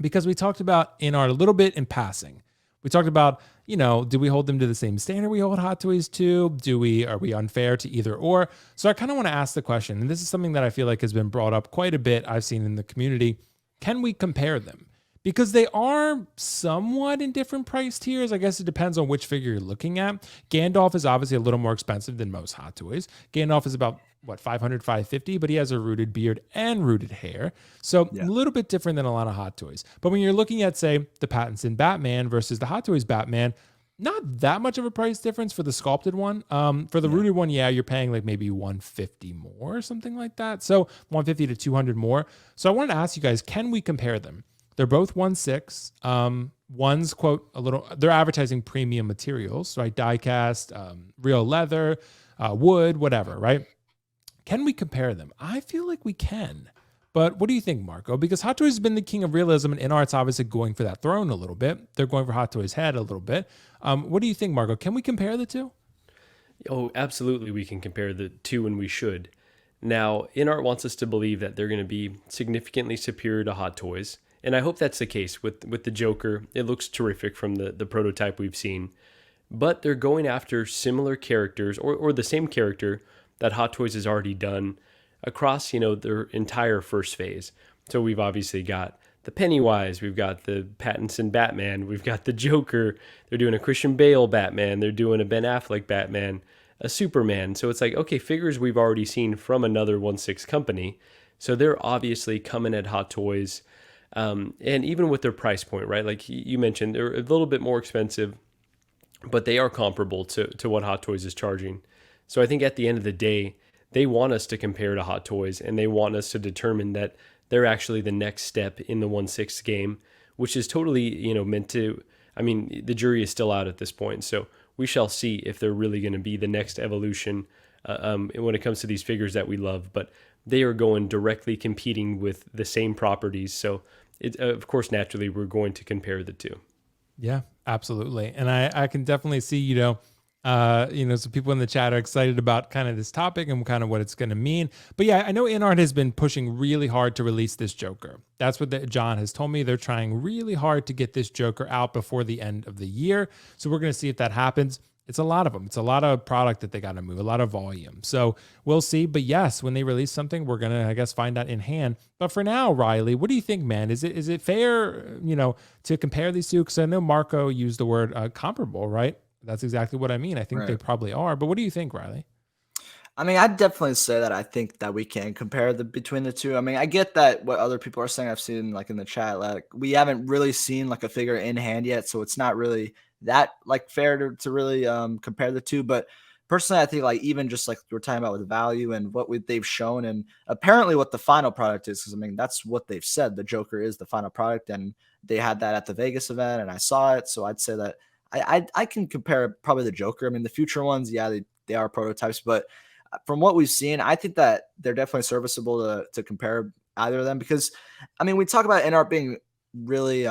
because we talked about InArt a little bit in passing. We talked about, do we hold them to the same standard we hold Hot Toys to? Are we unfair to either or? So I kind of want to ask the question, and this is something that I feel like has been brought up quite a bit. I've seen in the community. Can we compare them? Because they are somewhat in different price tiers. I guess it depends on which figure you're looking at. Gandalf is obviously a little more expensive than most Hot Toys. Gandalf is about 500, 550, but he has a rooted beard and rooted hair. So a Yeah. little bit different than a lot of Hot Toys. But when you're looking at, say, the Pattinson Batman versus the Hot Toys Batman, not that much of a price difference for the sculpted one. For the rooted one, yeah, you're paying like maybe 150 more or something like that. So 150 to 200 more. So I wanted to ask you guys, can we compare them? They're both 1/6. One's quote they're advertising premium materials, right? Die cast, real leather, wood, whatever, right? Can we compare them? I feel like we can. But what do you think, Marco? Because Hot Toys has been the king of realism, and InArt's obviously going for that throne a little bit. They're going for Hot Toys' head a little bit. What do you think, Marco? Can we compare the two? Oh, absolutely, we can compare the two, and we should. Now, InArt wants us to believe that they're going to be significantly superior to Hot Toys, and I hope that's the case with the Joker. It looks terrific from the prototype we've seen, but they're going after similar characters or the same character that Hot Toys has already done across their entire first phase. So we've obviously got the Pennywise, we've got the Pattinson Batman, we've got the Joker. They're doing a Christian Bale Batman, they're doing a Ben Affleck Batman, a Superman. So it's like, okay, figures we've already seen from another 1/6 company. So they're obviously coming at Hot Toys, and even with their price point, right? Like you mentioned, they're a little bit more expensive, but they are comparable to what Hot Toys is charging. So I think at the end of the day, they want us to compare to Hot Toys, and they want us to determine that they're actually the next step in the 1/6 game, which is totally, meant to. I mean, the jury is still out at this point, so we shall see if they're really going to be the next evolution when it comes to these figures that we love. But they are going directly competing with the same properties, so of course, naturally, we're going to compare the two. Yeah, absolutely. And I can definitely see, some people in the chat are excited about kind of this topic and kind of what it's going to mean. But yeah, I know InArt has been pushing really hard to release this Joker. That's what John has told me. They're trying really hard to get this Joker out before the end of the year. So we're going to see if that happens. It's a lot of them. It's a lot of product that they got to move, a lot of volume. So we'll see. But yes, when they release something, we're going to, I guess, find out in hand. But for now, Riley, what do you think, man? Is it fair, to compare these two? Because I know Marco used the word comparable, right? That's exactly what I mean. I think they probably are. But what do you think, Riley? I mean, I'd definitely say that I think that we can compare between the two. I mean, I get that what other people are saying. I've seen like in the chat, like we haven't really seen like a figure in hand yet, so it's not really that like fair to really compare the two. But personally, I think like even just like we're talking about with value and what they've shown, and apparently what the final product is, because I mean that's what they've said. The Joker is the final product, and they had that at the Vegas event, and I saw it. So I'd say that I can compare probably the Joker. I mean, the future ones, yeah, they are prototypes, but from what we've seen, I think that they're definitely serviceable to compare either of them, because I mean, we talk about InArt being really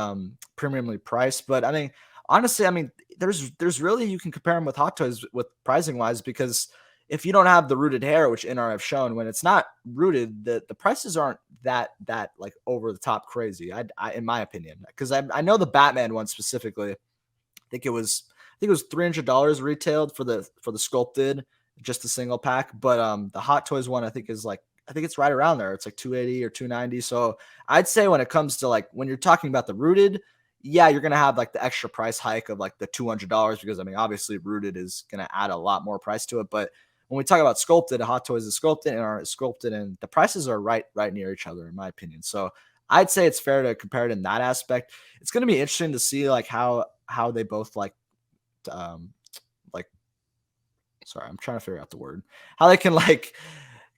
premiumly priced, but I mean, honestly, I mean, there's really, you can compare them with Hot Toys with pricing wise, because if you don't have the rooted hair, which InArt have shown, when it's not rooted, the prices aren't that like over the top crazy. I in my opinion, because I know the Batman one specifically, I think it was $300 retailed for the sculpted, just a single pack. But the Hot Toys one, I think it's right around there. It's like 280 or 290. So I'd say when it comes to like when you're talking about the rooted, yeah, you're gonna have like the extra price hike of like the $200, because I mean obviously rooted is gonna add a lot more price to it. But when we talk about sculpted, Hot Toys is sculpted and are sculpted, and the prices are right near each other in my opinion. So I'd say it's fair to compare it in that aspect. It's gonna be interesting to see like how they both um like sorry, I'm trying to figure out the word. How they can like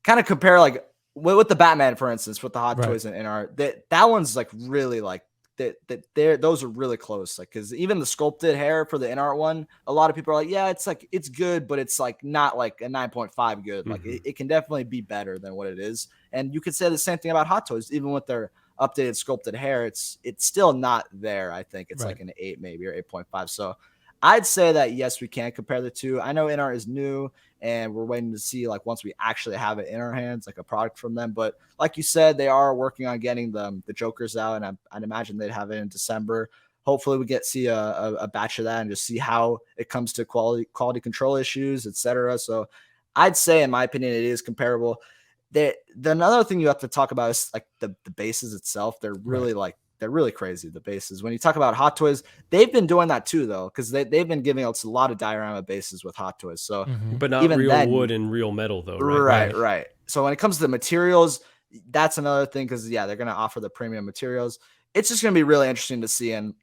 kind of compare like with the Batman, for instance, with the Hot Toys and InArt. That one's like really like those are really close. Like, because even the sculpted hair for the InArt one, a lot of people are like, yeah, it's like it's good, but it's like not like a 9.5 good. Like it can definitely be better than what it is. And you could say the same thing about Hot Toys, even with their updated sculpted hair. It's still not there. I think it's like an 8 maybe or 8.5. So I'd say that yes, we can compare the two. I know InArt is new, and we're waiting to see like once we actually have it in our hands, like a product from them. But like you said, they are working on getting the Jokers out, and I'd imagine they'd have it in December. Hopefully, we see a batch of that and just see how it comes to quality control issues, etc. So, I'd say, in my opinion, it is comparable. The another thing you have to talk about is like the bases itself. They're really they're really crazy. The bases. When you talk about Hot Toys, they've been doing that too, though, because they've been giving us a lot of diorama bases with Hot Toys. So, but not even real then, wood and real metal, though, right? Right. So when it comes to the materials, that's another thing because they're going to offer the premium materials. It's just going to be really interesting to see. And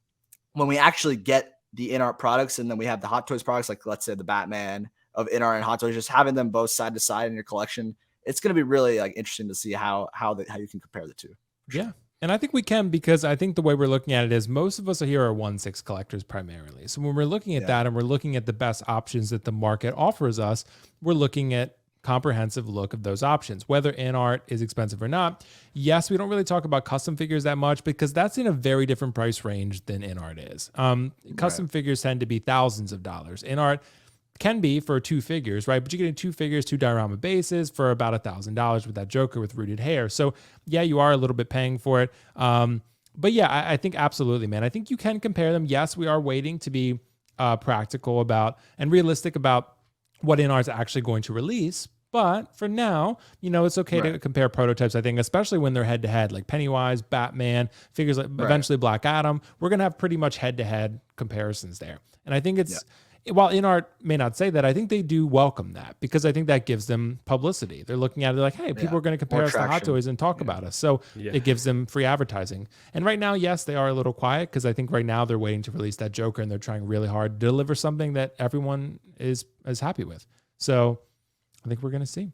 when we actually get the InArt products, and then we have the Hot Toys products, like let's say the Batman of InArt and Hot Toys, just having them both side to side in your collection, it's going to be really like interesting to see how you can compare the two. Sure. Yeah. And I think we can, because I think the way we're looking at it is most of us here are 1/6 collectors primarily. So when we're looking at that and we're looking at the best options that the market offers us, we're looking at comprehensive look of those options, whether InArt is expensive or not. Yes, we don't really talk about custom figures that much because that's in a very different price range than InArt is. Custom figures tend to be thousands of dollars. InArt can be for 2 figures, right? But you're getting 2 figures, 2 diorama bases for about $1,000 with that Joker with rooted hair. So yeah, you are a little bit paying for it. But yeah, I think absolutely, man. I think you can compare them. Yes, we are waiting to be practical about and realistic about what InArt is actually going to release. But for now, it's okay to compare prototypes, I think, especially when they're head-to-head, like Pennywise, Batman, figures like eventually Black Adam. We're going to have pretty much head-to-head comparisons there. And I think it's... While InArt may not say that, I think they do welcome that because I think that gives them publicity. They're looking at it like, hey, people are going to compare us to Hot Toys and talk about us. So it gives them free advertising. And right now, yes, they are a little quiet because I think right now they're waiting to release that Joker and they're trying really hard to deliver something that everyone is happy with. So I think we're going to see.